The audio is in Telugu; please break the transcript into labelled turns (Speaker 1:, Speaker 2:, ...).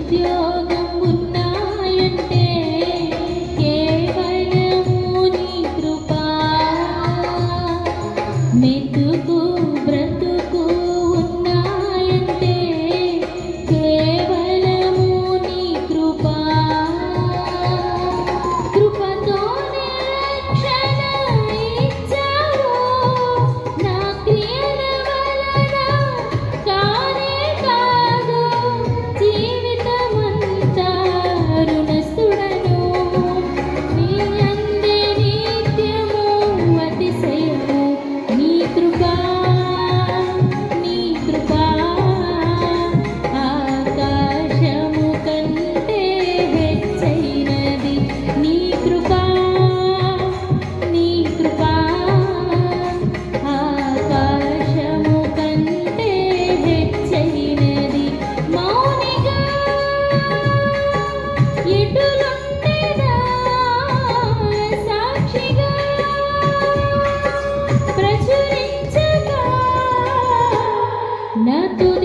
Speaker 1: ఉద్యోగం ఉన్నాయంటే కేవలము నీ కృపా. మెతుకు బ్రతుకు ఉన్నాయంటే కేవలము నీ కృపా. కృపతోనే రక్షణ ఇచ్చావు, నా క్రియల వలన కానే కాదు. జీవితమంతా రుణస్థుడను, నీ అందే నిత్యము అతిశయము. నీ కృపా, నీ కృపా ఆకాశము కంటే హెచ్చైనది. నీ కృపా, నీ కృపా ఆకాశము కంటే హెచ్చైనది. మౌనిగా ఎటులుండెదా, సాక్షిగా ప్రచురించగా నా తుది